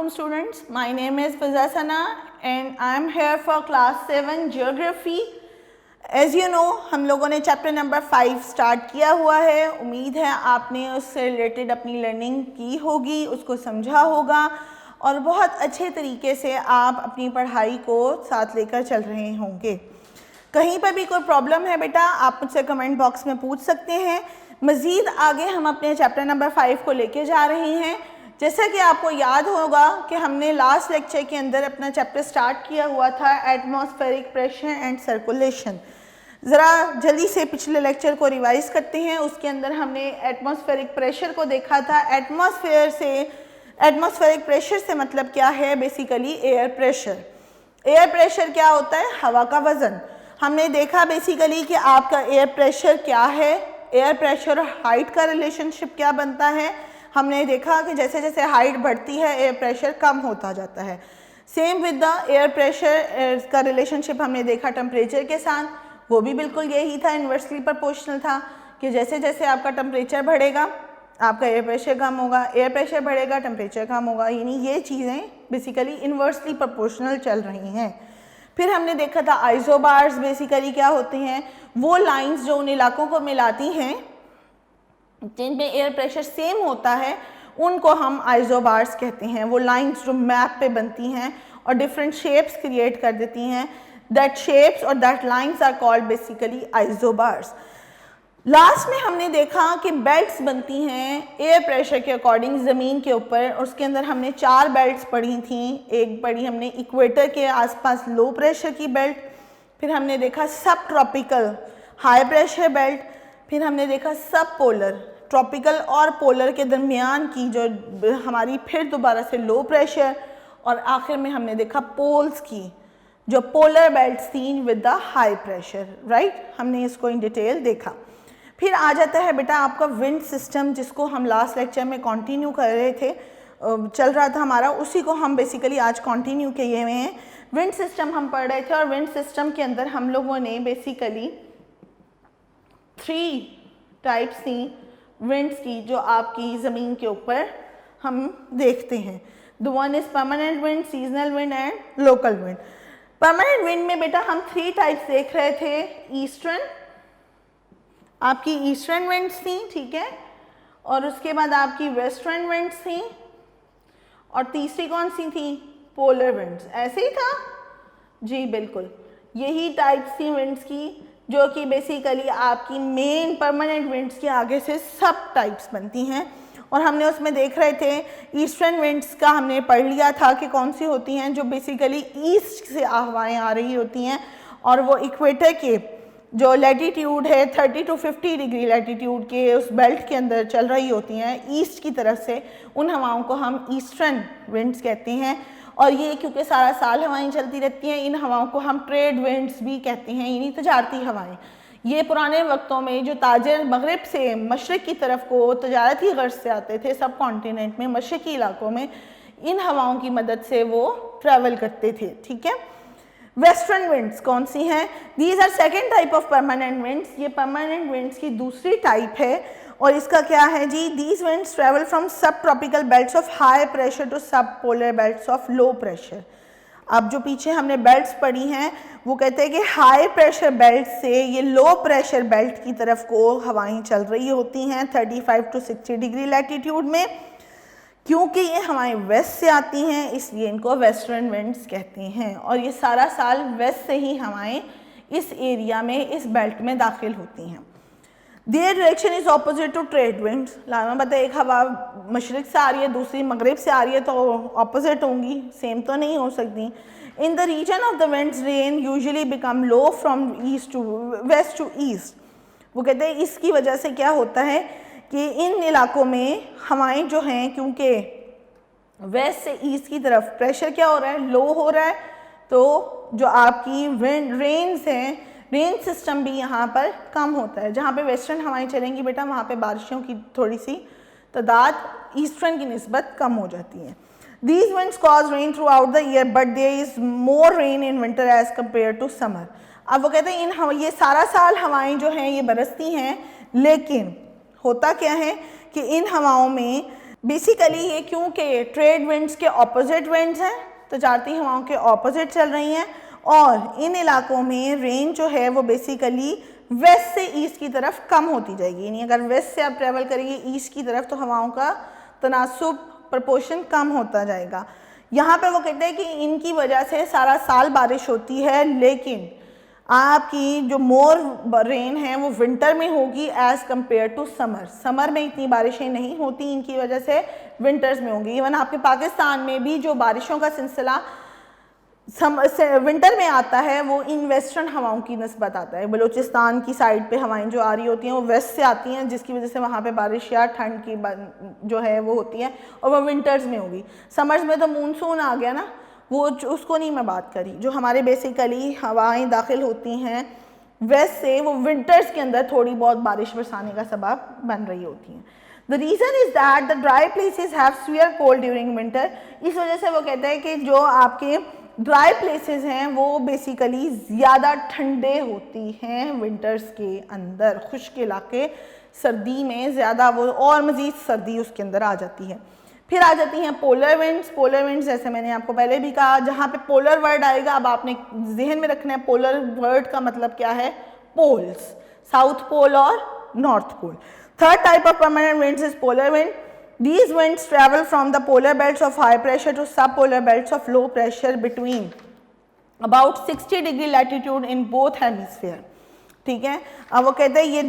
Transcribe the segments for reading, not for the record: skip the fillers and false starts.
Assalamualaikum students. My name is Fiza Sana and I am here for class 7 Geography. As you know, हम लोगों ने chapter number 5 start किया हुआ है। उम्मीद है आपने उससे रिलेटेड अपनी लर्निंग की होगी, उसको समझा होगा और बहुत अच्छे तरीके से आप अपनी पढ़ाई को साथ लेकर चल रहे होंगे। कहीं पर भी कोई प्रॉब्लम है बेटा, आप मुझसे कमेंट बॉक्स में पूछ सकते हैं। मज़ीद आगे हम अपने चैप्टर नंबर 5 को लेके जा रहे हैं। जैसा कि आपको याद होगा कि हमने लास्ट लेक्चर के अंदर अपना चैप्टर स्टार्ट किया हुआ था एटमॉस्फेरिक प्रेशर एंड सर्कुलेशन। ज़रा जल्दी से पिछले लेक्चर को रिवाइज करते हैं। उसके अंदर हमने एटमॉस्फेरिक प्रेशर को देखा था। एटमॉस्फेरिक प्रेशर से मतलब क्या है? Basically air pressure. Air pressure क्या होता है? हवा का वज़न। हमने देखा बेसिकली कि आपका एयर प्रेशर क्या है, एयर प्रेशर और हाइट का रिलेशनशिप क्या बनता है। हमने देखा कि जैसे जैसे हाइट बढ़ती है एयर प्रेशर कम होता जाता है। Same with the air pressure का रिलेशनशिप हमने देखा टेम्परेचर के साथ, वो भी बिल्कुल यही था, इन्वर्सली प्रोपोर्शनल था कि जैसे जैसे आपका टेम्परेचर बढ़ेगा आपका एयर प्रेशर कम होगा, एयर प्रेशर बढ़ेगा टेम्परेचर कम होगा, यानी ये चीज़ें बेसिकली इन्वर्सली प्रोपोर्शनल चल रही हैं। फिर हमने देखा था आइसोबार्स बेसिकली क्या होते हैं, वो लाइंस जो उन इलाकों को मिलाती हैं जिनमें एयर प्रेशर सेम होता है उनको हम आइसोबार्स कहते हैं। वो लाइंस जो मैप पे बनती हैं और डिफरेंट शेप्स क्रिएट कर देती हैं, दैट शेप्स और that lines are called basically isobars. Last में हमने देखा कि बेल्ट्स बनती हैं एयर प्रेशर के अकॉर्डिंग ज़मीन के ऊपर। उसके अंदर हमने 4 बेल्ट्स पढ़ी थी। एक पढ़ी हमने इक्वेटर के आसपास लो प्रेशर की बेल्ट, फिर हमने देखा सब ट्रॉपिकल हाई प्रेशर बेल्ट, फिर हमने देखा सब पोलर ट्रॉपिकल और पोलर के दरमियान की जो हमारी फिर दोबारा से लो प्रेशर, और आखिर में हमने देखा पोल्स की जो पोलर बेल्ट्स थी with the high pressure. Right, हमने इसको इन डिटेल देखा। फिर आ जाता है बेटा आपका विंड सिस्टम, जिसको हम लास्ट लेक्चर में कंटिन्यू कर रहे थे, चल रहा था हमारा, उसी को हम बेसिकली आज कंटिन्यू किए हुए हैं। विंड सिस्टम हम पढ़ रहे थे और विंड सिस्टम के अंदर हम लोगों ने बेसिकली 3 टाइप्स थी विंड्स की जो आपकी ज़मीन के ऊपर हम देखते हैं। The one is permanent wind, seasonal wind and local wind. Permanent wind में बेटा हम 3 टाइप्स देख रहे थे। ईस्टर्न, आपकी ईस्टर्न विंड्स थी, ठीक है, और उसके बाद आपकी वेस्टर्न विंड्स थी, और तीसरी कौन सी थी? Polar winds. ऐसे ही था जी, बिल्कुल यही टाइप्स थी विंड्स की, जो कि बेसिकली आपकी मेन परमानेंट विंड्स के आगे से सब टाइप्स बनती हैं। और हमने उसमें देख रहे थे ईस्टर्न विंड्स का हमने पढ़ लिया था कि कौन सी होती हैं, जो बेसिकली ईस्ट से हवाएं आ रही होती हैं और वो इक्वेटर के जो लैटिट्यूड है 30 to 50 डिग्री लैटिट्यूड के उस बेल्ट के अंदर चल रही होती हैं ईस्ट की तरफ से, उन हवाओं को हम ईस्टर्न विंड्स कहते हैं। और ये क्योंकि सारा साल हवाएं चलती रहती हैं, इन हवाओं को हम ट्रेड विंड्स भी कहते हैं, यानी तजारती हवाएं। ये पुराने वक्तों में जो ताजिर मगरिब से मशरक़ की तरफ को तजारती गर्ज से आते थे सब कॉन्टिनेंट में, मशरक़ी इलाकों में, इन हवाओं की मदद से वो ट्रैवल करते थे, ठीक है। वेस्टर्न विंड्स कौन सी हैं? These are second type of permanent winds. ये परमानेंट विंड्स की दूसरी टाइप है और इसका क्या है जी? These winds travel from sub tropical belts of high pressure to sub polar belts of low pressure. अब जो पीछे हमने बेल्ट्स पढ़ी हैं वो कहते हैं कि हाई प्रेशर बेल्ट से ये लो प्रेशर बेल्ट की तरफ को हवाएं चल रही होती हैं 35 to 60 डिग्री लैटिट्यूड में। क्योंकि ये हवाएं वेस्ट से आती हैं इसलिए इनको वेस्टर्न विंड्स कहते हैं, और ये सारा साल वेस्ट से ही हवाएं इस एरिया में, इस बेल्ट में दाखिल होती हैं। Their direction is opposite to trade winds. लाना पता है, एक हवा मशरिक से आ रही है दूसरी मगरिब से आ रही है तो ऑपोजिट होंगी, सेम तो नहीं हो सकती। In the region of the winds rain usually become low from east to west to east. वो कहते हैं इसकी वजह से क्या होता है कि इन इलाकों में हवाएं जो हैं, क्योंकि वेस्ट से ईस्ट की तरफ प्रेशर क्या हो रहा है? लो हो रहा है, तो जो आपकी विंड रेन्स हैं, रेन सिस्टम भी यहाँ पर कम होता है। जहाँ पे वेस्टर्न हवाएं चलेंगी बेटा वहाँ पे बारिशों की थोड़ी सी तादाद ईस्टर्न की निस्बत कम हो जाती है। These winds cause rain throughout the year, but there is more rain in winter as compared to summer. अब वो कहते हैं ये सारा साल हवाएं जो हैं ये बरसती हैं, लेकिन होता क्या है कि इन हवाओं में बेसिकली ये क्योंकि ट्रेड विंड्स के ऑपोजिट विंड्स हैं, तजारती हवाओं के ऑपोजिट चल रही हैं, और इन इलाकों में रेंज जो है वो बेसिकली वेस्ट से ईस्ट की तरफ कम होती जाएगी। यानी अगर वेस्ट से आप ट्रेवल करेंगे ईस्ट की तरफ तो हवाओं का तनासुब प्रपोर्शन कम होता जाएगा। यहाँ पे वो कहते हैं कि इनकी वजह से सारा साल बारिश होती है, लेकिन आपकी जो मोर रेन है वो विंटर में होगी as compare to summer. Summer में इतनी बारिशें नहीं होती, इनकी वजह से विंटर्स में होंगी। इवन आपके पाकिस्तान में भी जो बारिशों का सिलसिला विंटर में आता है वो इन वेस्टर्न हवाओं की नस्बत आता है। बलूचिस्तान की साइड पे हवाएं जो आ रही होती हैं वो वेस्ट से आती हैं, जिसकी वजह से वहाँ पे बारिश या ठंड की जो है वो होती है, और वो विंटर्स में होगी। समर्स में तो मानसून आ गया ना, वो उसको नहीं मैं बात करी। जो हमारे बेसिकली हवाएं दाखिल होती हैं वेस्ट से, वो विंटर्स के अंदर थोड़ी बहुत बारिश बरसाने का सबब बन रही होती हैं। The reason is that the dry places have severe cold during winter. इस वजह से वो कहते हैं कि जो आपके ड्राई प्लेसेस हैं वो बेसिकली ज़्यादा ठंडे होती हैं विंटर्स के अंदर। खुश्क इलाके सर्दी में ज़्यादा वो और मज़ीद सर्दी उसके अंदर आ जाती है। फिर आ जाती हैं पोलर विंड्स। पोलर विंड्स जैसे मैंने आपको पहले भी कहा, जहाँ पे पोलर वर्ड आएगा अब आपने जहन में रखना है पोलर वर्ड का मतलब क्या है, पोल्स, साउथ पोल और north pole. Third type of permanent winds is polar wind. These winds travel from the polar belts of high pressure to subpolar belts of low pressure between about 60 degree latitude in both hemisphere। ठीक है, अब वो कहते हैं ये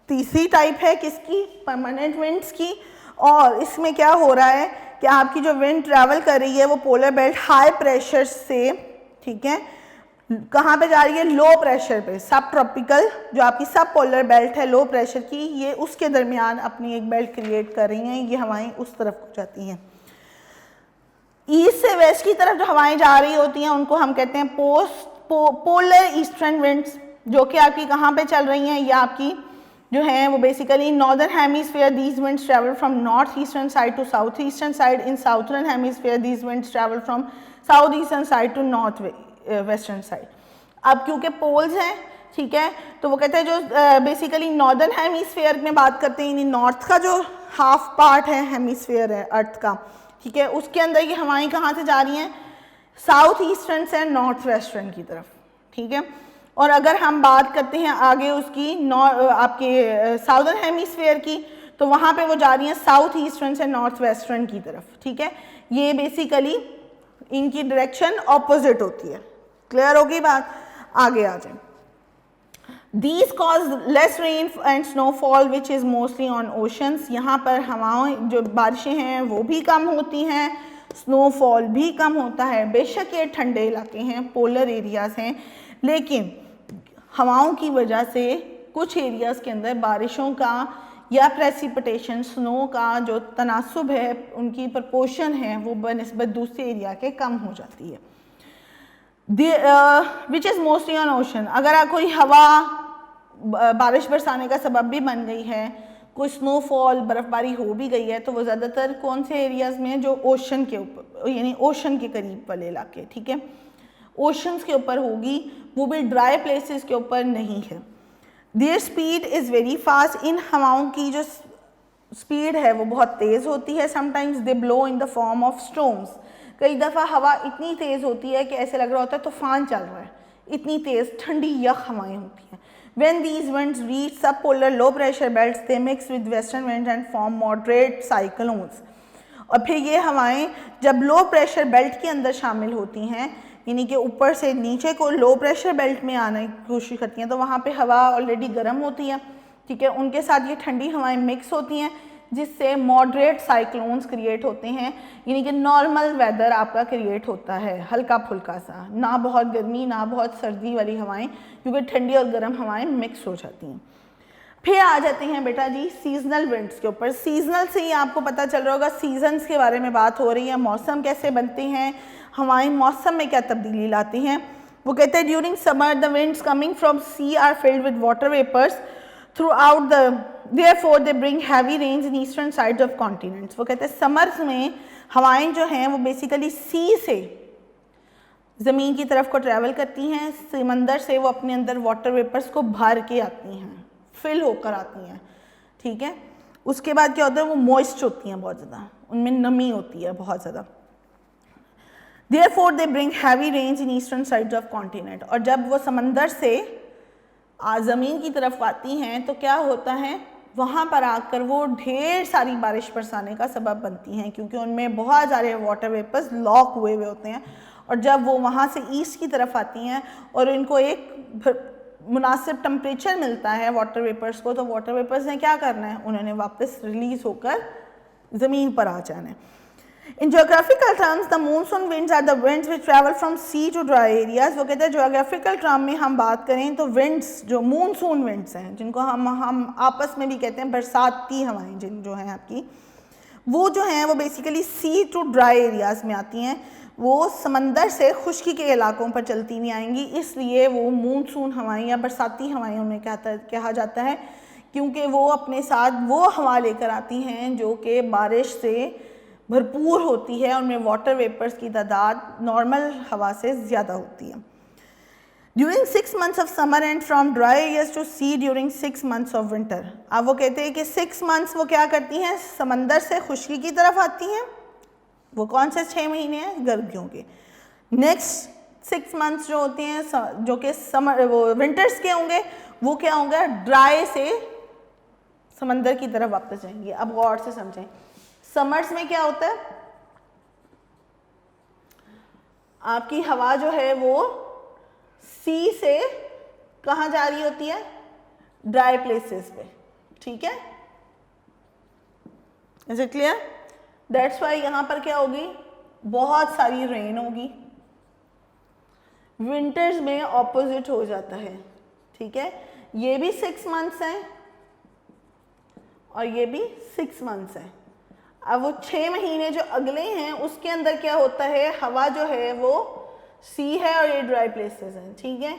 तीसरी type है किसकी, परमानेंट विंड्स की। और इसमें क्या हो रहा है कि आपकी जो विंड ट्रैवल कर रही है वो पोलर बेल्ट हाई प्रेशर से, ठीक है, कहाँ पे जा रही है, लो प्रेशर पे, सब ट्रॉपिकल जो आपकी सब पोलर बेल्ट है लो प्रेशर की, ये उसके दरमियान अपनी एक बेल्ट क्रिएट कर रही हैं। ये हवाएं उस तरफ को जाती हैं। ईस्ट से वेस्ट की तरफ जो हवाएं जा रही होती हैं उनको हम कहते हैं पोलर ईस्टर्न विंड्स, जो कि आपकी कहाँ पे चल रही हैं, ये आपकी जो है वो basically northern hemisphere. These winds travel from north eastern side to south eastern side. In southern hemisphere these winds travel from south eastern side to north western side. अब क्योंकि पोल्स हैं, ठीक है, तो वो कहते हैं जो बेसिकली नॉर्दर्न हेमिस्फीयर में बात करते हैं, नॉर्थ का जो हाफ पार्ट है हेमिस्फीयर है अर्थ का, ठीक है, उसके अंदर ये हवाएं कहाँ से जा रही हैं, साउथ ईस्टर्न से नॉर्थ वेस्टर्न की तरफ, ठीक है। और अगर हम बात करते हैं आगे उसकी आपके साउदर्न हेमिस्फीयर की, तो वहाँ पे वो जा रही हैं साउथ ईस्टर्न से नॉर्थ वेस्टर्न की तरफ, ठीक है। ये बेसिकली इनकी डायरेक्शन ऑपोजिट होती है। क्लियर होगी बात, आगे आ जाए। These cause less rain and snowfall which is mostly on oceans। यहाँ पर हवाएं जो बारिशें हैं वो भी कम होती हैं, स्नोफॉल भी कम होता है। बेशक ये ठंडे इलाके हैं, पोलर एरियाज़ हैं, लेकिन हवाओं की वजह से कुछ एरियाज़ के अंदर बारिशों का या प्रेसिपिटेशन स्नो का जो तनासुब है, उनकी प्रपोर्शन है वो बनिस्बत दूसरे एरिया के कम हो जाती है। Which is mostly on ocean. अगर कोई हवा बारिश बरसाने का सबब भी बन गई है, कोई स्नोफॉल बर्फ़बारी हो भी गई है, तो वो ज़्यादातर कौन से एरियाज़ में, जो ओशन के ऊपर यानी ओशन के करीब वाले इलाके, ठीक है, ओशंस के ऊपर होगी, वो भी ड्राई प्लेसेस के ऊपर नहीं है। Their speed is very fast. इन हवाओं की जो स्पीड है वो बहुत तेज़ होती है। Sometimes they blow in the form of storms. कई दफ़ा हवा इतनी तेज़ होती है कि ऐसे लग रहा होता है तूफान चल रहा है, इतनी तेज़ ठंडी यख हवाएं होती हैं। When these winds reach subpolar low pressure belts, they mix with western winds and form moderate cyclones। और फिर ये हवाएं जब लो प्रेशर बेल्ट के अंदर शामिल होती हैं, यानी कि ऊपर से नीचे को लो प्रेशर बेल्ट में आने की कोशिश करती हैं, तो वहाँ पे हवा ऑलरेडी गर्म होती है, ठीक है, उनके साथ ये ठंडी हवाएं मिक्स होती हैं, जिससे मॉडरेट साइक्लोन्स क्रिएट होते हैं, यानी कि नॉर्मल वेदर आपका क्रिएट होता है, हल्का फुल्का सा, ना बहुत गर्मी ना बहुत सर्दी वाली हवाएं, क्योंकि ठंडी और गर्म हवाएं मिक्स हो जाती हैं। फिर आ जाते हैं बेटा जी सीजनल विंड्स के ऊपर। सीजनल से ही आपको पता चल रहा होगा, सीजन्स के बारे में बात हो रही है, मौसम कैसे बनते हैं, हवाएं मौसम में क्या तब्दीली लाती हैं। वो कहते हैं during summer the winds coming from sea are filled with water vapours throughout the therefore they bring heavy rains in eastern sides of continents। वो कहते हैं समर्स में हवाएं जो हैं वो बेसिकली सी से ज़मीन की तरफ को ट्रैवल करती हैं, समंदर से वो अपने अंदर वाटर वेपर्स को भर के आती हैं, फिल होकर आती हैं, ठीक है। उसके बाद क्या होता है, वो मॉइस्ट होती हैं बहुत ज़्यादा, उनमें नमी होती है बहुत ज़्यादा। Therefore they bring heavy rains in eastern sides of continent। और जब वो समंदर से ज़मीन की तरफ आती हैं तो क्या होता है, वहाँ पर आकर वो ढेर सारी बारिश बरसाने का सबब बनती हैं, क्योंकि उनमें बहुत सारे वाटर वेपर्स लॉक हुए हुए होते हैं। और जब वो वहाँ से ईस्ट की तरफ आती हैं और इनको एक मुनासिब टेम्परेचर मिलता है वाटर वेपर्स को, तो वाटर वेपर्स ने क्या करना है, उन्होंने वापस रिलीज होकर ज़मीन पर आ जाना है। In geographical terms, the monsoon winds are the winds which travel from sea to dry areas। वो कहते हैं geographical term में हम बात करें तो winds जो monsoon winds हैं, जिनको हम आपस में भी कहते हैं बरसाती हवाएं, जिन जो हैं आपकी, वो जो हैं वो basically sea to dry areas में आती हैं। वो समंदर से खुश्की के इलाकों पर चलती हुई आएंगी, इसलिए वो मानसून हवाएं या बरसाती हवाएं उन्हें कहा जाता है, क्योंकि वो अपने साथ वो हवा लेकर आती हैं जो कि बारिश से भरपूर होती है, उनमें वाटर वेपर्स की तादाद नॉर्मल हवा से ज़्यादा होती है। During 6 months of summer and from dry areas to sea during 6 months of winter. अब वो कहते हैं कि 6 months वो क्या करती हैं, समंदर से खुश्की की तरफ आती हैं। वो कौन से 6 महीने हैं, गर्मियों के। नेक्स्ट 6 months जो होते हैं, जो कि समर वो विंटर्स के होंगे, वो क्या होंगे, ड्राई से समंदर की तरफ वापस जाएंगे। अब गौर से समझें, समर्स में क्या होता है, आपकी हवा जो है वो सी से कहाँ जा रही होती है, ड्राई प्लेसेस पे, ठीक है, is it clear? That's why यहाँ पर क्या होगी, बहुत सारी रेन होगी। विंटर्स में ऑपोजिट हो जाता है, ठीक है। ये भी 6 months हैं और ये भी 6 months हैं। अब वो 6 महीने जो अगले हैं उसके अंदर क्या होता है, हवा जो है वो सी है और ये ड्राई प्लेसेस हैं, ठीक है।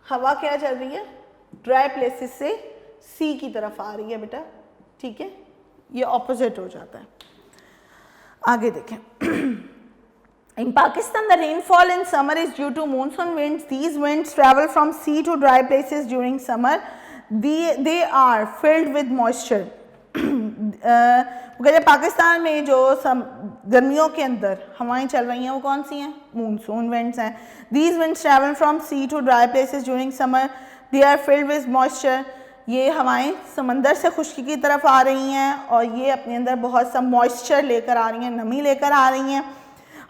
हवा क्या चल रही है, ड्राई प्लेसेस से सी की तरफ आ रही है बेटा, ठीक है, ये ऑपोजिट हो जाता है। आगे देखें, in Pakistan the rainfall in summer is due to monsoon winds. These winds travel from sea to dry places during summer. They are filled with moisture. कहते पाकिस्तान में जो गर्मियों के अंदर हवाएं चल रही हैं वो कौन सी हैं, मानसून विंड्स हैं। These winds travel from sea to dry places during summer. They are filled with moisture. ये हवाएं समंदर से खुश्की की तरफ आ रही हैं और ये अपने अंदर बहुत सा मॉइस्चर लेकर आ रही हैं, नमी लेकर आ रही हैं।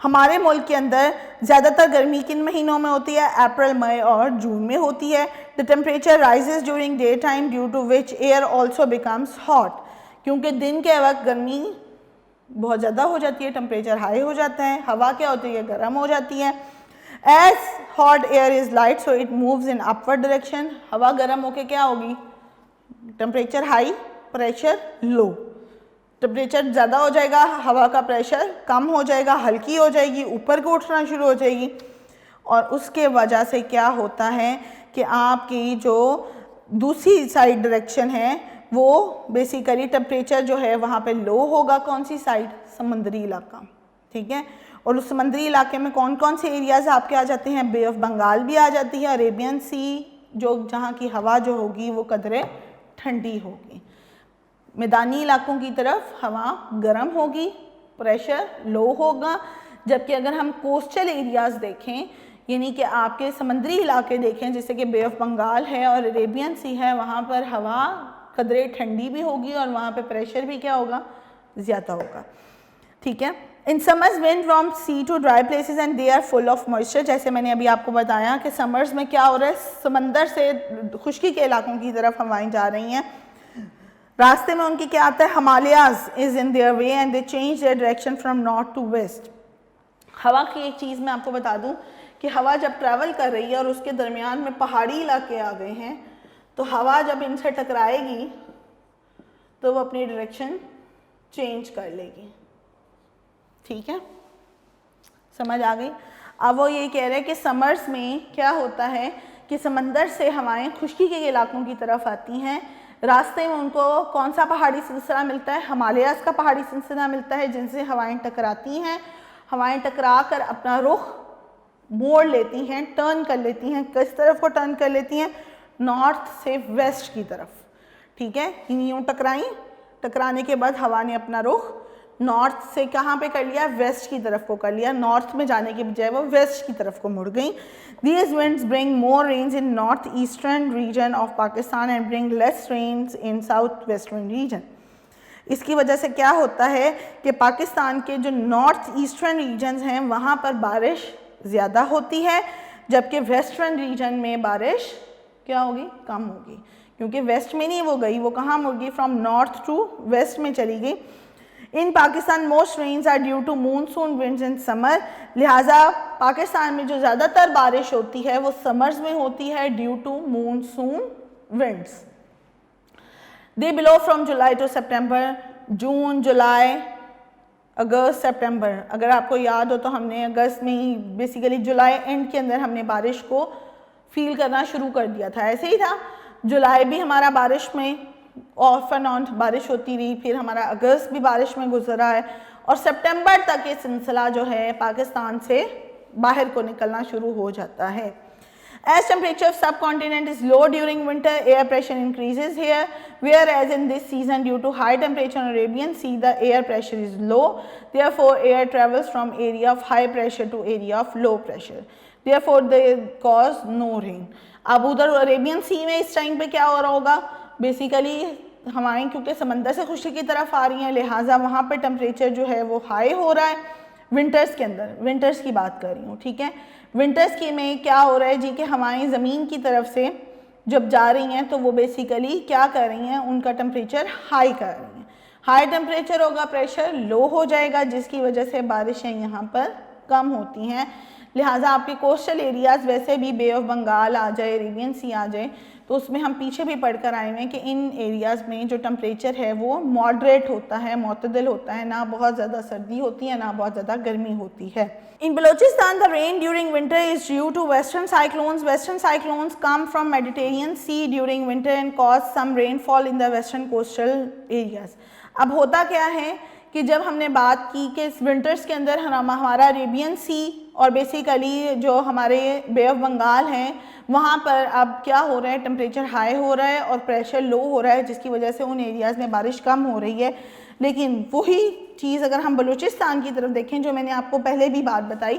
हमारे मुल्क के अंदर ज़्यादातर गर्मी किन महीनों में होती है, अप्रैल, मई और जून में होती है। The temperature rises during day time due to which air also becomes hot. क्योंकि दिन के वक्त गर्मी बहुत ज़्यादा हो जाती है, टेम्परेचर हाई हो जाता है, हवा क्या होती है, गर्म हो जाती है। As hot air is light so it moves in upward direction. हवा गर्म होके क्या होगी, temperature high, pressure low. Temperature ज़्यादा हो जाएगा, हवा का प्रेशर कम हो जाएगा, हल्की हो जाएगी, ऊपर को उठना शुरू हो जाएगी। और उसके वजह से क्या होता है कि आपकी जो दूसरी साइड डायरेक्शन है वो बेसिकली टेम्परेचर जो है वहाँ पे लो होगा। कौन सी साइड, समंदरी इलाका, ठीक है। और उस समंदरी इलाके में कौन कौन से एरियाज आपके आ जाते हैं, बे ऑफ बंगाल भी आ जाती है, अरेबियन सी, जो जहाँ की हवा जो होगी वो कदरे ठंडी होगी। मैदानी इलाकों की तरफ हवा गर्म होगी, प्रेशर लो होगा। जबकि अगर हम कोस्टल एरियाज़ देखें, यानी कि आपके समंदरी इलाके देखें, जैसे कि बे ऑफ बंगाल है और अरेबियन सी है, वहाँ पर हवा कदरे ठंडी भी होगी और वहाँ पे प्रेशर भी क्या होगा, ज़्यादा होगा, ठीक है। In summers wind from sea to dry places and they are full of moisture. जैसे मैंने अभी आपको बताया कि समर्स में क्या हो रहा है, समंदर से खुश्की के इलाकों की तरफ हवाएं जा रही हैं। रास्ते में उनकी क्या आता है, Himalayas is in their way and they change their direction from north to west. हवा की एक चीज़ मैं आपको बता दूं कि हवा जब ट्रैवल कर रही है और उसके दरमियान में पहाड़ी इलाके आ गए हैं, तो हवा जब इनसे टकराएगी तो वो अपनी डायरेक्शन चेंज कर लेगी, ठीक है, समझ आ गई। अब वो ये कह रहे हैं कि समर्स में क्या होता है कि समंदर से हवाएं खुश्की के इलाकों की तरफ आती हैं। रास्ते में उनको कौन सा पहाड़ी सिलसिला मिलता है, हिमालयाज का पहाड़ी सिलसिला मिलता है, जिनसे हवाएं टकराती हैं। हवाएं टकरा कर अपना रुख मोड़ लेती हैं, टर्न कर लेती हैं। किस तरफ को टर्न कर लेती हैं, नॉर्थ से वेस्ट की तरफ, ठीक है। यूँ टकराई, टकराने के बाद हवा ने अपना रुख नॉर्थ से कहाँ पे कर लिया, वेस्ट की तरफ को कर लिया। नॉर्थ में जाने के बजाय वो वेस्ट की तरफ को मुड़ गई। These winds bring more rains in northeastern region of Pakistan and bring less rains in southwestern region. इसकी वजह से क्या होता है कि पाकिस्तान के जो नॉर्थ ईस्टर्न रीजन्स हैं वहाँ पर बारिश ज़्यादा होती है, जबकि वेस्टर्न रीजन में बारिश क्या होगी, कम होगी, क्योंकि वेस्ट में नहीं वो गई, वो कहाँ मुड़ गई, फ्रॉम नॉर्थ टू वेस्ट में चली गई। In Pakistan most rains are due to monsoon winds in summer, लिहाजा पाकिस्तान में जो ज़्यादातर बारिश होती है वो समर्स में होती है due to monsoon winds. They blow from July to September, जून, जुलाई, अगस्त, सितंबर। अगर आपको याद हो तो हमने अगस्त में ही बेसिकली जुलाई एंड के अंदर हमने बारिश को फील करना शुरू कर दिया था। ऐसे ही था, जुलाई भी हमारा बारिश में ऑफ एंड ऑन बारिश होती रही, फिर हमारा अगस्त भी बारिश में गुजरा है और सितंबर तक ये सिलसिला जो है पाकिस्तान से बाहर को निकलना शुरू हो जाता है। As temperature of subcontinent is low during winter, air pressure increases here, whereas in this season due to high temperature on Arabian Sea, the air pressure is low. Therefore, air travels from area of high pressure to area of low pressure. Therefore, they cause no rain. अब उधर Arabian सी में इस time पे क्या हो रहा होगा, basically हवाएं क्योंकि समंदर से खुश्की की तरफ आ रही हैं, लिहाजा वहाँ पे टेम्परेचर जो है वो हाई हो रहा है। विंटर्स के अंदर, विंटर्स की बात कर रही हूँ, ठीक है। विंटर्स की में क्या हो रहा है जी कि हवाएं ज़मीन की तरफ से जब जा रही हैं तो वो बेसिकली क्या कर रही हैं, उनका टेम्परेचर हाई कर रही हैं। हाई टेम्परेचर होगा, प्रेशर लो हो जाएगा, जिसकी वजह से बारिशें यहाँ पर कम होती हैं। लिहाजा आपके कोस्टल एरियाज़ वैसे भी बे ऑफ बंगाल आ जाए, अरेबियन सी आ जाए, तो उसमें हम पीछे भी पढ़कर आए हैं कि इन एरियाज़ में जो टेम्परेचर है वो मॉडरेट होता है, मुतदल होता है, ना बहुत ज़्यादा सर्दी होती है ना बहुत ज़्यादा गर्मी होती है। In Balochistan the rain during winter is due to western cyclones. Western cyclones come from Mediterranean sea during winter and cause some rainfall in the western coastal areas. अब होता क्या है कि जब हमने बात की कि विंटर्स के अंदर हमारा अरेबियन सी और बेसिकली जो हमारे बे ऑफ बंगाल हैं वहाँ पर अब क्या हो रहा है, टेम्परेचर हाई हो रहा है और प्रेशर लो हो रहा है, जिसकी वजह से उन एरियाज़ में बारिश कम हो रही है। लेकिन वही चीज़ अगर हम बलूचिस्तान की तरफ देखें, जो मैंने आपको पहले भी बात बताई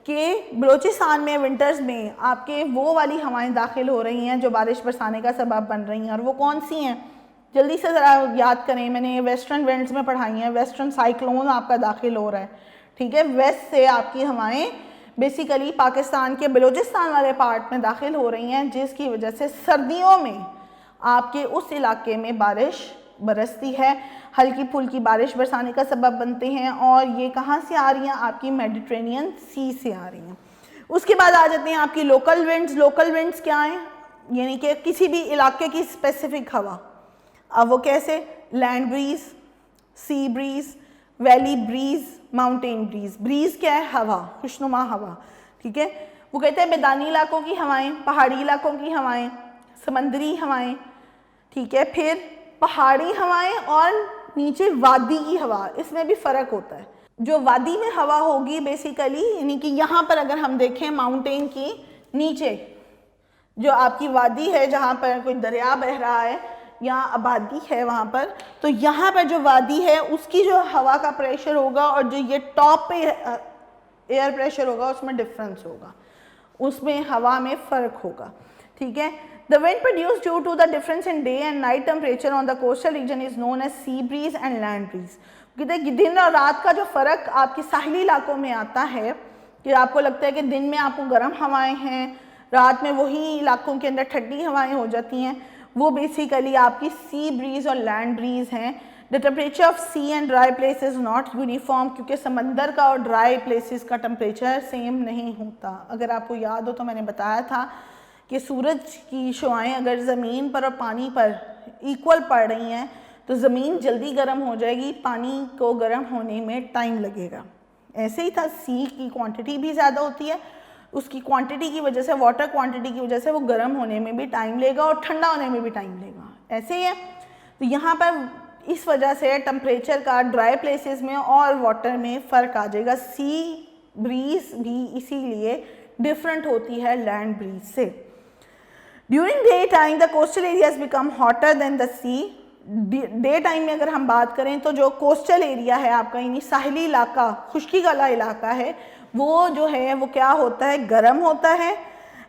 कि बलूचिस्तान में विंटर्स में आपके वो वाली हवाएं दाखिल हो रही हैं जो बारिश बरसाने का सबब बन रही हैं, और वो कौन सी हैं, जल्दी से ज़रा याद करें। मैंने वेस्टर्न विंड्स में पढ़ाई हैं। वेस्टर्न साइक्लोन आपका दाखिल हो रहा है, ठीक है, वेस्ट से आपकी हवाएं बेसिकली पाकिस्तान के बलूचिस्तान वाले पार्ट में दाखिल हो रही हैं, जिसकी वजह से सर्दियों में आपके उस इलाके में बारिश बरसती है, हल्की फुल्की बारिश बरसाने का सबब बनते हैं, और ये कहाँ से आ रही हैं, आपकी मेडिटेरेनियन सी से आ रही हैं। उसके बाद आ जाते हैं आपकी लोकल विंड्स। लोकल विंड्स क्या हैं, यानी कि किसी भी इलाके की स्पेसिफिक हवा। अब वो कैसे, land breeze, sea breeze, valley breeze, mountain breeze. Breeze क्या है, हवा, खुशनुमा हवा, ठीक है। वो कहते हैं मैदानी इलाकों की हवाएं, पहाड़ी इलाकों की हवाएं, समंदरी हवाएं, ठीक है, फिर पहाड़ी हवाएं और नीचे वादी की हवा, इसमें भी फ़र्क होता है। जो वादी में हवा होगी बेसिकली, यानी कि यहाँ पर अगर हम देखें माउंटेन की नीचे जो आपकी वादी है जहाँ पर कोई दरिया बह रहा है या आबादी है वहाँ पर, तो यहाँ पर जो वादी है उसकी जो हवा का प्रेशर होगा और जो ये टॉप पे एयर प्रेशर होगा उसमें डिफरेंस होगा, उसमें हवा में फ़र्क होगा, ठीक है। The wind produced due to the difference in day and night temperature on the coastal region is known as sea breeze and land breeze. दिन और रात का जो फ़र्क आपके साहिली इलाकों में आता है कि आपको लगता है कि दिन में आपको गर्म हवाएं हैं, रात में वही इलाकों के अंदर ठंडी हवाएं हो जाती हैं, वो बेसिकली आपकी सी ब्रीज और लैंड ब्रीज हैं। The temperature of sea and dry place is not uniform, क्योंकि समंदर का और ड्राई प्लेसेस का टेम्परेचर सेम नहीं होता। अगर आपको याद हो तो मैंने बताया था कि सूरज की शुआएं अगर ज़मीन पर और पानी पर इक्वल पड़ रही हैं तो ज़मीन जल्दी गर्म हो जाएगी, पानी को गर्म होने में टाइम लगेगा। ऐसे ही था, सी की क्वांटिटी भी ज़्यादा होती है, उसकी क्वांटिटी की वजह से, वाटर क्वांटिटी की वजह से वो गर्म होने में भी टाइम लेगा और ठंडा होने में भी टाइम लेगा, ऐसे ही है। तो यहाँ पर इस वजह से टेम्परेचर का ड्राई प्लेसेस में और वाटर में फ़र्क आ जाएगा। सी ब्रीज भी इसीलिए डिफरेंट होती है लैंड ब्रीज से। During daytime, the coastal areas become hotter than the sea day time में अगर हम बात करें तो जो कोस्टल एरिया है आपका, यानी साहिली इलाका, खुश्की वाला इलाका है, वो जो है वो क्या होता है, गर्म होता है।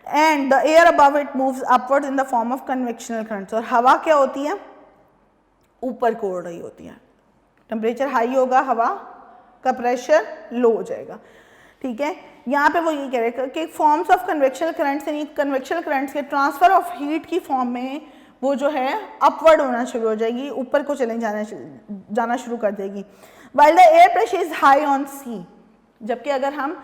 And the air above it moves upward in the form of convectional currents, और हवा क्या होती है, ऊपर को उड़ रही होती है। टेम्परेचर हाई होगा, हवा का प्रेशर लो हो जाएगा, ठीक है। यहाँ पे वो ये कह रहे हैं कि फॉर्म्स ऑफ कन्वेक्शनल करंट्स, यानी कन्वेक्शनल करंट्स के ट्रांसफर ऑफ हीट की फॉर्म में वो जो है अपवर्ड होना शुरू हो जाएगी, ऊपर को चले जाना शुरू कर देगी। While the air pressure is high on sea, जबकि अगर हम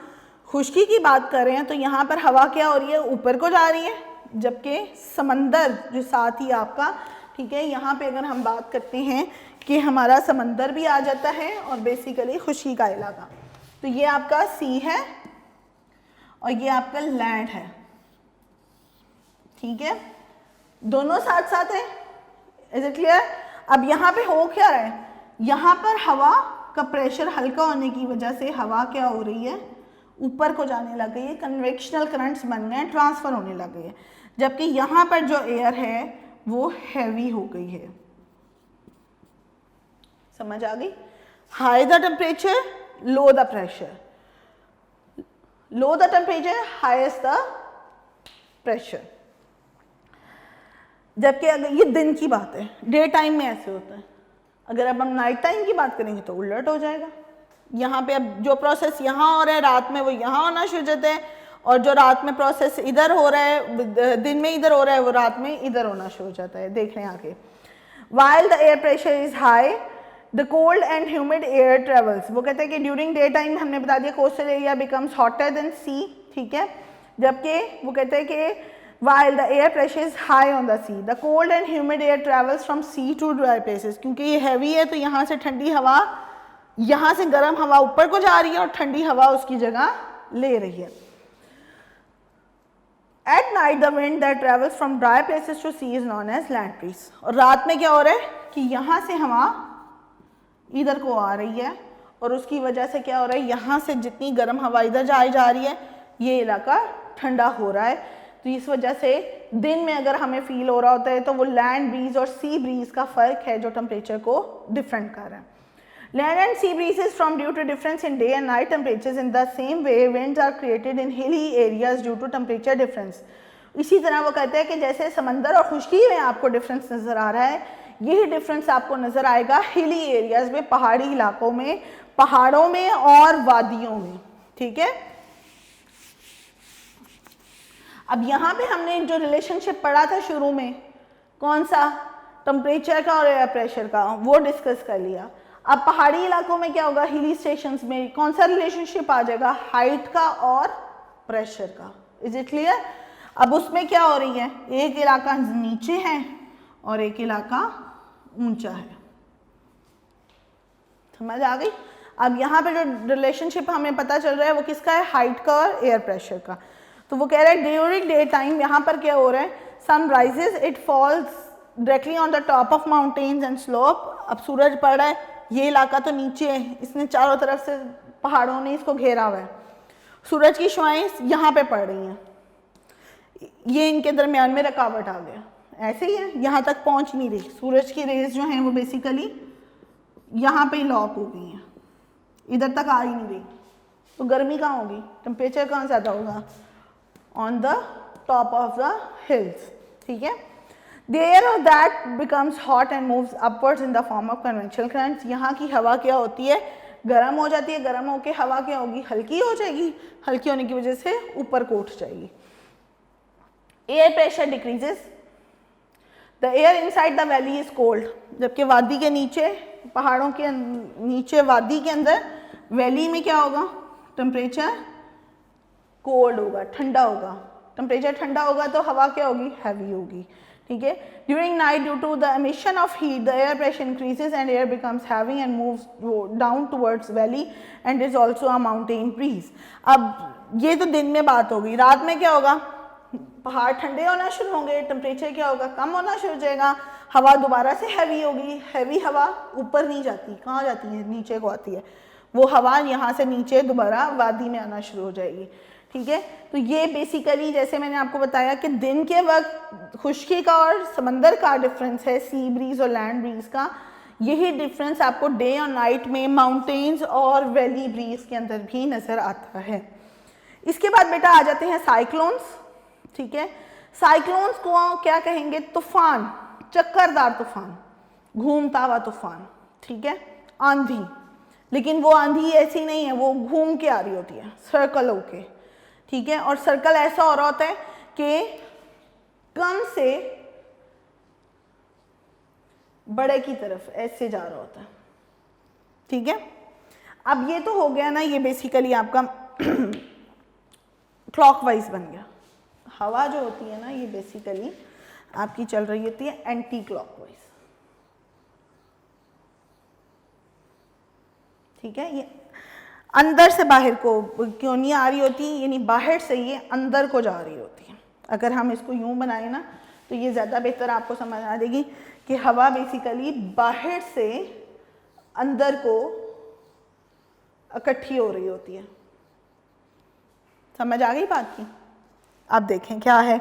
खुश्की की बात कर रहे हैं तो यहाँ पर हवा क्या हो रही है, ऊपर को जा रही है, जबकि समंदर जो साथ ही आपका, ठीक है, यहाँ पे अगर हम बात करते हैं कि हमारा समंदर भी आ जाता है और बेसिकली खुश्की का इलाका। तो ये आपका सी है और ये आपका लैंड है, ठीक है, दोनों साथ साथ है। Is it clear? अब यहाँ पे हो क्या रहा है, यहाँ पर हवा का प्रेशर हल्का होने की वजह से हवा क्या हो रही है, ऊपर को जाने लग गई है, कन्वेक्शनल करंट्स बन गए, ट्रांसफर होने लग गई है, जबकि यहाँ पर जो एयर है वो हैवी हो गई है। समझ आ गई? High the temperature, low the pressure, low the temperature, highest the pressure. जबकि अगर ये दिन की बात है, डे टाइम में ऐसे होता है, अगर अब हम नाइट टाइम की बात करेंगे तो उलट हो जाएगा। यहाँ पे अब जो प्रोसेस यहाँ हो रहा है रात में वो यहाँ होना शुरू हो जाता है, और जो रात में प्रोसेस इधर हो रहा है, दिन में इधर हो रहा है, वो रात में इधर होना शुरू हो जाता है। देख रहे हैं आगे, while the air pressure is high the cold and humid air travels, वो कहते हैं कि ड्यूरिंग डे टाइम हमने बता दिया coastal area becomes hotter than sea, ठीक है, जबकि वो कहते हैं कि while the air pressure is high on the sea, the cold and humid air travels from sea to dry places, क्योंकि ये हैवी है तो यहाँ से ठंडी हवा, यहाँ से गर्म हवा ऊपर को जा रही है और ठंडी हवा उसकी जगह ले रही है। At night the wind that travels from dry places to sea is known as land breeze, और रात में क्या हो रहा है कि यहाँ से हवा इधर को आ रही है और उसकी वजह से क्या हो रहा है, यहाँ से जितनी गर्म हवा इधर जा रही है, ये इलाका ठंडा हो रहा है। तो इस वजह से दिन में अगर हमें फील हो रहा होता है तो वो लैंड ब्रीज और सी ब्रीज का फर्क है जो टेम्परेचर को डिफरेंट कर रहा है। Land and sea breezes from due to difference in day and night temperatures in the same way winds are created in hilly areas due to temperature difference. इसी तरह वो कहते हैं कि जैसे समंदर और खुश्की में आपको डिफरेंस नज़र आ रहा है, यही डिफरेंस आपको नज़र आएगा हिली एरियाज में, पहाड़ी इलाकों में, पहाड़ों में और वादियों में, ठीक है। अब यहाँ पे हमने जो रिलेशनशिप पढ़ा था शुरू में, कौन सा, टेम्परेचर का और एयर प्रेशर का, वो डिस्कस कर लिया। अब पहाड़ी इलाकों में क्या होगा, हिली स्टेशंस में कौन सा रिलेशनशिप आ जाएगा, हाइट का और प्रेशर का। Is it clear? अब उसमें क्या हो रही है, एक इलाका नीचे है और एक इलाका ऊंचा है। समझ आ गई? अब यहाँ पे जो रिलेशनशिप हमें पता चल रहा है वो किसका है, हाइट का और एयर प्रेशर का। तो वो कह रहे हैं ड्यूरिंग डे टाइम यहाँ पर क्या हो रहा है, sun rises it falls directly on the top of mountains and slope. अब सूरज पड़ रहा है, ये इलाका तो नीचे है, इसने चारों तरफ से पहाड़ों ने इसको घेरा हुआ है, सूरज की शुआएं यहाँ पे पड़ रही हैं, ये इनके दरमियान में रुकावट आ गया, ऐसे ही है, यहाँ तक पहुँच नहीं रही, सूरज की रेज जो हैं वो बेसिकली यहाँ पे लॉक हो गई हैं, इधर तक आ ही नहीं रही, तो गर्मी कहाँ होगी, टेम्परेचर कहाँ ज़्यादा होगा, on the top of the hills, ठीक है। The air that becomes hot and moves upwards in the form of convectional currents, यहाँ की हवा क्या होती है, गर्म हो जाती है, गर्म होके हवा क्या होगी, हल्की हो जाएगी, हल्की होने की वजह से ऊपर को उठ जाएगी। Air pressure decreases, the air inside the valley is cold, जबकि वादी के नीचे, पहाड़ों के नीचे वादी के अंदर वैली में क्या होगा, टेम्परेचर कोल्ड होगा, ठंडा होगा, टेम्परेचर ठंडा होगा तो हवा क्या होगी, हैवी होगी, ठीक है। During night due to the emission of heat the air pressure increases and air becomes heavy and moves down towards valley and is also a mountain breeze. अब ये तो दिन में बात होगी, रात में क्या होगा, पहाड़ ठंडे होना शुरू होंगे, टेम्परेचर क्या होगा, कम होना शुरू हो जाएगा, हवा दोबारा से हैवी होगी, हैवी हवा ऊपर नहीं जाती, कहाँ जाती है, नीचे को आती है, वो हवा यहाँ से नीचे दोबारा वादी में आना शुरू हो जाएगी, ठीक है। तो ये बेसिकली जैसे मैंने आपको बताया कि दिन के वक्त खुश्की का और समंदर का डिफरेंस है, सी ब्रीज और लैंड ब्रीज का, यही डिफरेंस आपको डे और नाइट में माउंटेन्स और वैली ब्रीज के अंदर भी नज़र आता है। इसके बाद बेटा आ जाते हैं साइक्लोन्स, ठीक है। साइक्लोन्स को क्या कहेंगे? तूफान, चक्करदार तूफान, घूमता हुआ तूफान, ठीक है, आंधी। लेकिन वो आंधी ऐसी नहीं है, वो घूम के आ रही होती है, सर्कल होके, ठीक है। और सर्कल ऐसा हो रहा होता है कि कम से बड़े की तरफ ऐसे जा रहा होता है, ठीक है। अब ये तो हो गया ना, ये बेसिकली आपका क्लॉकवाइज बन गया। हवा जो होती है ना, ये बेसिकली आपकी चल रही होती है एंटी क्लॉकवाइज, ठीक है। ये अंदर से बाहर को क्यों नहीं आ रही होती, यानी बाहर से ये अंदर को जा रही होती है। अगर हम इसको यूं बनाए ना तो ये ज़्यादा बेहतर आपको समझ आ जाएगी कि हवा बेसिकली बाहर से अंदर को इकट्ठी हो रही होती है। समझ आ गई बात की? अब देखें क्या है।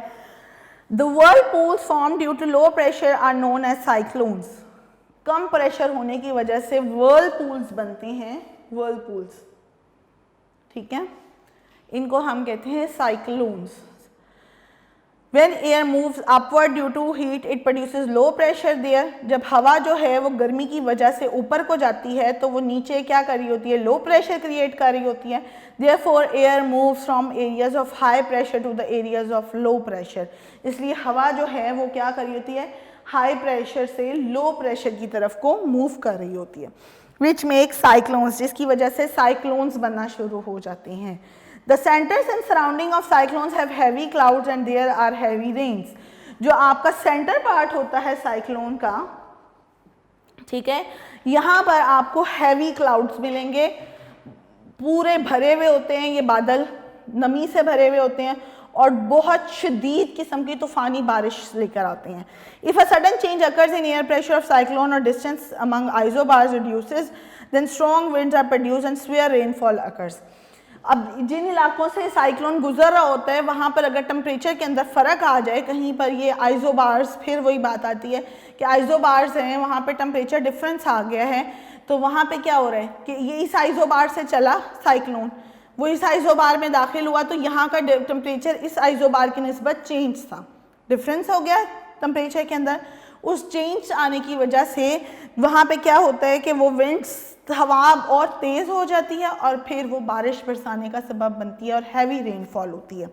The whirlpools formed due to low pressure are known as cyclones. कम प्रेशर होने की वजह से whirlpools बनते हैं, whirlpools, ठीक है। इनको हम कहते हैं cyclones. When air moves upward due to heat, it produces low pressure there. जब हवा जो है वो गर्मी की वजह से ऊपर को जाती है तो वो नीचे क्या कर रही होती है? लो प्रेशर क्रिएट कर रही होती है। Therefore, air moves from areas of high pressure to the areas of low pressure. इसलिए हवा जो है वो क्या कर रही होती है? हाई प्रेशर से लो प्रेशर की तरफ को मूव कर रही होती है। Which makes cyclones, जिसकी वजह से साइक्लोन्स बनना शुरू हो जाते हैं। The centers and surrounding of cyclones have heavy clouds and there are heavy rains. जो आपका सेंटर पार्ट होता है साइक्लोन का, ठीक है, यहाँ पर आपको हैवी क्लाउड्स मिलेंगे, पूरे भरे हुए होते हैं ये बादल, नमी से भरे हुए होते हैं और बहुत शदीद किस्म की तूफ़ानी बारिश लेकर आते हैं। If a sudden change occurs in air pressure of cyclone or distance among isobars reduces, then strong winds are produced and severe rainfall occurs. अब जिन इलाकों से साइक्लोन गुजर रहा होता है वहाँ पर अगर टेम्परेचर के अंदर फ़र्क आ जाए, कहीं पर ये आइसोबार्स, फिर वही बात आती है कि आइसोबार्स हैं, वहाँ पे टेम्परेचर डिफरेंस आ गया है, तो वहाँ पे क्या हो रहा है कि ये इस आइसोबार से चला साइक्लोन, वो इस आइसोबार में दाखिल हुआ तो यहाँ का टेम्परेचर इस आइसोबार की निस्बत चेंज था, डिफरेंस हो गया टेम्परेचर के अंदर। उस चेंज आने की वजह से वहाँ पे क्या होता है कि वो विंड्स, हवा और तेज़ हो जाती है और फिर वो बारिश बरसाने का सबब बनती है और हैवी रेनफॉल होती है।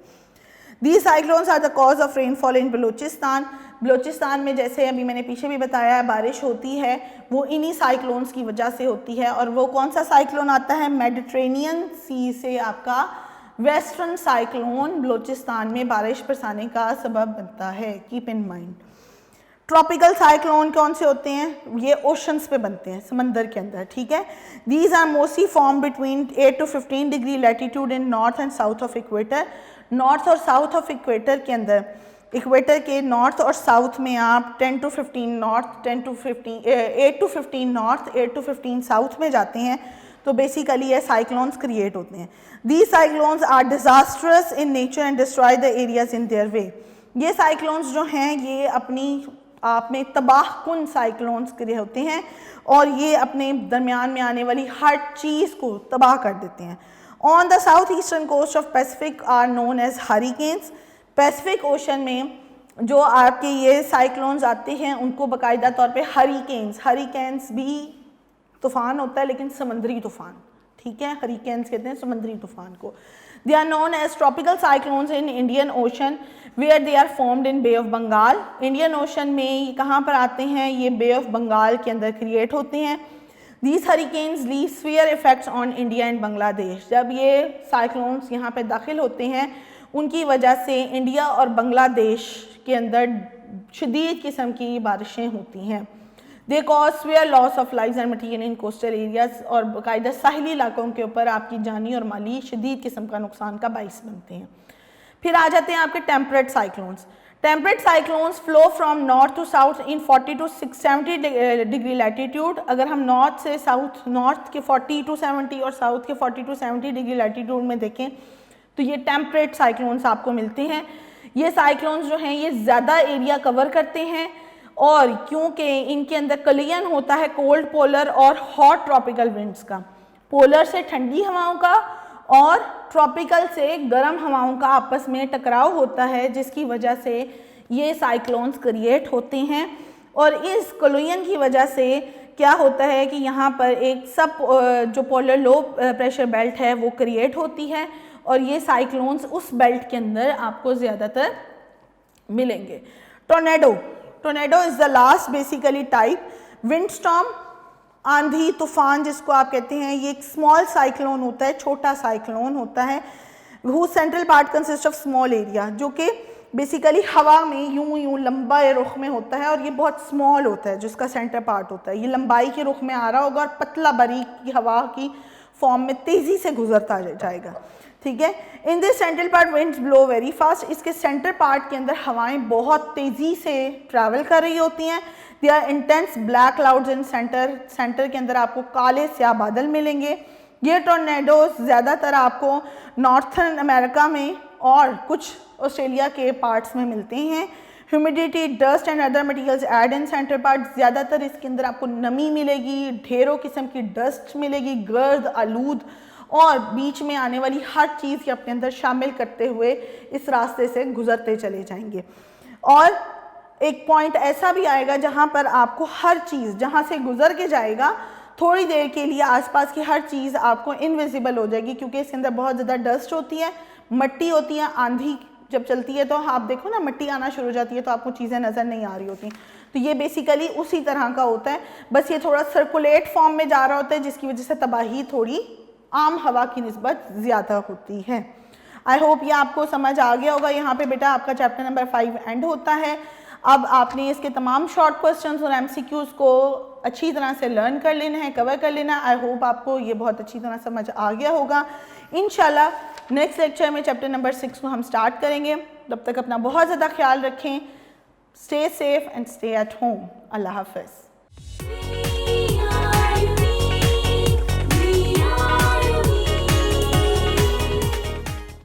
These cyclones are the cause of rainfall in Balochistan. Balochistan में जैसे अभी मैंने पीछे भी बताया बारिश होती है वो इन्हीं साइक्लोन्स की वजह से होती है। और वो कौन सा साइक्लोन आता है? मेडिटेरेनियन सी से आपका वेस्टर्न साइक्लोन बलूचिस्तान में बारिश बरसाने का सबब बनता है, keep in mind. Tropical cyclone कौन से होते हैं? ये ओशंस पे बनते हैं, समंदर के अंदर, ठीक है। These are mostly form between 8 to 15 degree latitude in north and south of equator. North और साउथ ऑफ इक्वेटर के अंदर, इक्वेटर के नॉर्थ और साउथ में आप 10 to 15 north, 8 to 15 north, 8 to 15 south में जाते हैं तो बेसिकली ये साइक्लोन्स क्रिएट होते हैं। These cyclones are disastrous in nature and destroy the areas in their way. ये साइक्लोन्स जो हैं ये अपनी आप में तबाह कुन साइक्लोन्स के होते हैं और ये अपने दरमियान में आने वाली हर चीज़ को तबाह कर देते हैं। On the south eastern coast of Pacific are known as hurricanes. Pacific Ocean में जो आपके ये साइक्लोन्स आते हैं उनको बाकायदा तौर पे हरिकेन्स, हरिकेन्स भी तूफ़ान होता है लेकिन समंदरी तूफ़ान, ठीक है, हरिकेन्स कहते हैं समंदरी तूफ़ान को। They are known as tropical cyclones in Indian Ocean where they are formed in Bay of Bengal. Indian Ocean में ये कहाँ पर आते हैं? ये बे ऑफ बंगाल के अंदर क्रिएट होते हैं। These hurricanes leave severe effects on India and Bangladesh. जब ये साइक्लोन्स यहाँ पे दाखिल होते हैं उनकी वजह से इंडिया और बांग्लादेश के अंदर शदीद किस्म की बारिशें होती हैं। They cause severe loss of lives and material in coastal areas. और बाकायदा साहिली इलाकों के ऊपर आपकी जानी और माली शदीद किस्म का नुकसान का बाइस बनते हैं। फिर आ जाते हैं आपके temperate cyclones. Temperate cyclones flow from north to south in 40 to 70 degree latitude. अगर हम नॉर्थ से साउथ, नॉर्थ के 40 to 70 और साउथ के 40 to 70 डिग्री लैटीट्यूड में देखें तो ये टेम्परेट साइक्लोन्स आपको मिलते हैं। ये साइक्लोन्स जो हैं ये ज़्यादा एरिया कवर करते हैं और क्योंकि इनके अंदर कलियन होता है कोल्ड पोलर और हॉट ट्रॉपिकल विंड्स का, पोलर से ठंडी हवाओं का और ट्रॉपिकल से गर्म हवाओं का आपस में टकराव होता है, जिसकी वजह से ये साइक्लोन्स क्रिएट होते हैं। और इस कलियन की वजह से क्या होता है कि यहाँ पर एक सब जो पोलर लो प्रेशर बेल्ट है वो क्रिएट होती है और ये साइक्लोन्स उस बेल्ट के अंदर आपको ज़्यादातर मिलेंगे। Tornado, tornado is the last basically type. Wind storm, आंधी तूफान जिसको आप कहते हैं, ये एक स्मॉल साइक्लोन होता है, छोटा साइक्लोन होता है। Who central part consist of small area, जो कि बेसिकली हवा में यूं लंबा रुख में होता है और ये बहुत स्मॉल होता है जिसका सेंटर पार्ट होता है, ये लंबाई के रुख में आ रहा होगा और पतला बारीक हवा की फॉर्म में तेज़ी से गुजरता जाएगा, ठीक है। In this central part winds blow very fast, इसके सेंटर पार्ट के अंदर हवाएं बहुत तेज़ी से ट्रैवल कर रही होती हैं। They are intense black clouds in centre, centre के अंदर आपको काले स्याह बादल मिलेंगे। ये टोर्नेडोज ज़्यादातर आपको नॉर्थर्न अमेरिका में और कुछ ऑस्ट्रेलिया के पार्ट्स में मिलते हैं। Humidity, dust and other materials add in centre part, ज़्यादातर इसके अंदर आपको नमी मिलेगी, ढेरों किस्म की डस्ट मिलेगी, गर्द, आलूद, और बीच में आने वाली हर चीज़ के अपने अंदर शामिल करते हुए इस रास्ते से गुजरते चले जाएंगे। और एक पॉइंट ऐसा भी आएगा जहाँ पर आपको हर चीज़ जहाँ से गुजर के जाएगा थोड़ी देर के लिए आसपास की हर चीज़ आपको इनविजिबल हो जाएगी, क्योंकि इसके अंदर बहुत ज़्यादा डस्ट होती है, मट्टी होती है। आंधी जब चलती है तो आप देखो ना, मट्टी आना शुरू हो जाती है तो आपको चीज़ें नज़र नहीं आ रही होती। तो ये बेसिकली उसी तरह का होता है, बस ये थोड़ा सर्कुलेट फॉर्म में जा रहा होता है, जिसकी वजह से तबाही थोड़ी आम हवा की निस्बत ज़्यादा होती है। आई होप ये आपको समझ आ गया होगा। यहाँ पे बेटा आपका चैप्टर नंबर 5 एंड होता है। अब आपने इसके तमाम शॉर्ट क्वेश्चंस और MCQs को अच्छी तरह से लर्न कर लेना है, कवर कर लेना। आई होप आपको ये बहुत अच्छी तरह समझ आ गया होगा। इंशाल्लाह नेक्स्ट लेक्चर में चैप्टर नंबर 6 को हम स्टार्ट करेंगे। तब तक अपना बहुत ज़्यादा ख्याल रखें। Stay safe and stay at home. अल्लाह हाफ़िज़।